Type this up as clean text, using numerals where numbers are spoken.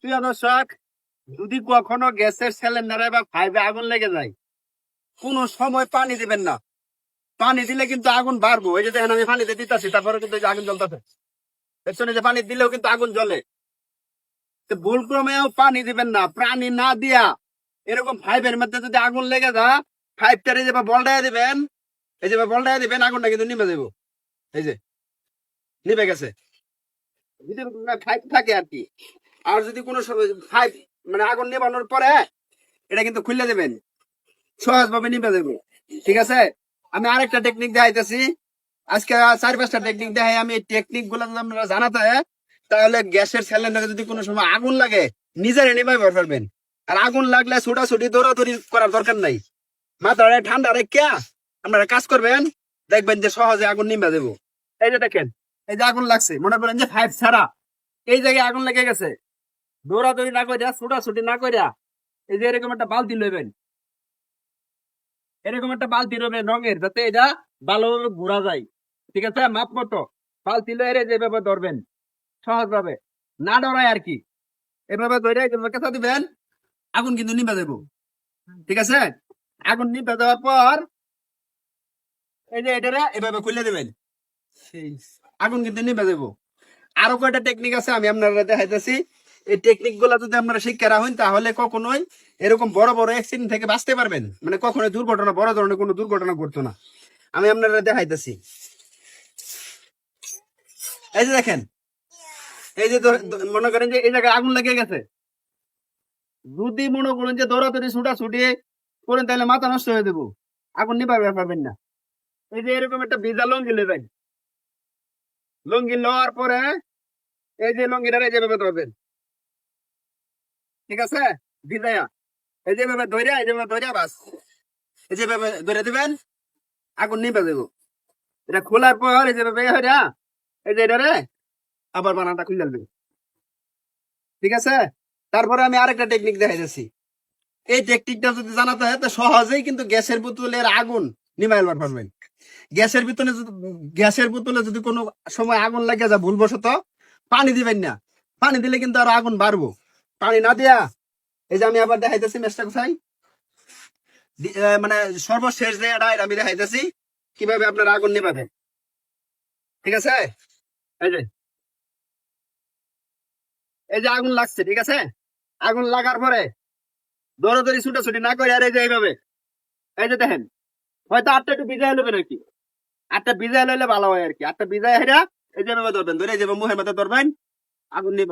প্রিয় দর্শক, যদি কখনো গ্যাসের সিলিন্ডারে বা পাইপে আগুন লেগে যায়, কোনো সময় পানি দিবেন না। পানি দিলে কিন্তু আগুন বাড়বো। এই যে দেখেন আমি পানিতে দিতেছি, তারপরে কিন্তু এই যে আগুন জ্বলতেছে। পেছনে যে পানি দিলেও কিন্তু আগুন জ্বলে। তো ভুল ক্রমেও পানি দিবেন না, পানি না দিয়া এরকম পাইপের মধ্যে যদি আগুন লেগে যা, পাইপটারে যে বলটাই দিবেন, এই যে বলটাই দিবেন, আগুনটা কিন্তু নিভে যাবো। এই যে নিভে গেছে। যদি পাইপ থাকে আর কি। আর যদি কোনো পাইপ মানে আগুন নেবানোর পরে এটা কিন্তু খুলে দেবেন, সহজ ভাবে নিভে দেবো। ঠিক আছে, আমি আরেকটা টেকনিক দেখাইতেছি। আজকে 4-5টা টেকনিক দেখাই। আমি এই টেকনিক গুলো যদি আপনারা জানাতে হয়, তাহলে গ্যাসের সিলিন্ডারে যদি কোনো সময় আগুন লাগে নিজের নিভাই পারবেন। আর আগুন লাগলে ছোটাছুটি দৌড়াদৌড়ি করার দরকার নাই। মাথাটা ঠান্ডা রেখে আপনারা কাজ করবেন, দেখবেন যে সহজে আগুন নিভে দেবো। এই যে দেখেন, এই যে আগুন লাগছে, মনে করেন যে পাইপ ছাড়া এই জায়গায় আগুন লেগে গেছে। দৌড়াদৌড়ি না করিয়া, ছোটাছুটি না করিয়া, এই যে এরকম একটা বালতি লইবেন। এরকম একটা বালতি রবেন রঙের, যাতে এটা ভালোভাবে ঘোরা যায়। ঠিক আছে, মাপ মতো বালতি লয়ে যেভাবে ধরবেন সহজ ভাবে, না ডরায় আর কি। এভাবে ধরে কেঁচা দিবেন, আগুন কিন্তু নিভে দেবো। ঠিক আছে, আগুন নিভে দেওয়ার পর এই যে এটা এভাবে খুলে দেবেন, আগুন কিন্তু নিভে দেবো। আরো কয়টা টেকনিক আছে, আমি আপনারা দেখাইতেছি। এই টেকনিক গুলা যদি আপনারা শিক্ষা রাখেন, তাহলে কখনোই এরকম বড় বড় অ্যাক্সিডেন্ট থেকে বাঁচতে পারবেন। মানে কখনোই দুর্ঘটনা, বড় ধরনের কোনো দুর্ঘটনা ঘটতো না। আমি আপনারা দেখাইতেছি। এই যে দেখেন, এই যে মনে করেন যে এই জায়গায় আগুন লেগে গেছে। যদি মনে করেন যে দৌড়াদৌড়ি ছুটাছুটি করেন, তাহলে মাথা নষ্ট হয়ে দেবো, আগুন নিভাবে পারবেন না। এই যে এরকম একটা ভিজা লঙ্গি নেবেন, লঙ্গি নেওয়ার পরে এই যে লঙ্গিটা যেভাবে ধরবেন। ঠিক আছে, ভিজাইয়া এই যেভাবে ধরিয়া, এই যেভাবে ধরিয়া বাস, এই যেভাবে ধরে দিবেন, আগুন নিভে দেবো। এটা খোলার পর এই যেভাবে হইয়া, এই যে এটা আবার বানানটা খুলে দেবে। ঠিক আছে, তারপরে আমি আরেকটা টেকনিক দেখাই যাচ্ছি। এই টেকনিকটা যদি জানাতে হয়, তো সহজেই কিন্তু গ্যাসের বোতলের আগুন নিভাইল পারবেন। গ্যাসের বোতলে যদি কোনো সময় আগুন লাগে যায় ভুলবশত, পানি দিবেন না। পানি দিলে কিন্তু আরো আগুন বাড়বো। পানি না দিয়া, এই যে আমি আবার দেখাইতেছি মেসটা কোথায়, মানে সর্বশেষ যে এটা আমি দেখাইতেছি কিভাবে আপনার আগুন নিভাবেন। ঠিক আছে, এই যে এই যে আগুন লাগছে। ঠিক আছে, আগুন লাগার পরে দৌড়াদৌড়ি ছুটাছুটি না করে, আর এই যে এইভাবে, এই যে দেখেন, হয়তো আটটা একটু ভিজাই নেবেন আর কি। আটটা ভিজাই লইলে ভালো হয় আর কি। আটটা ভিজাই হেরা এই যে ধরবেন, ধরে এই যে মুখের মধ্যে ধরবেন, আগুন নিয়ে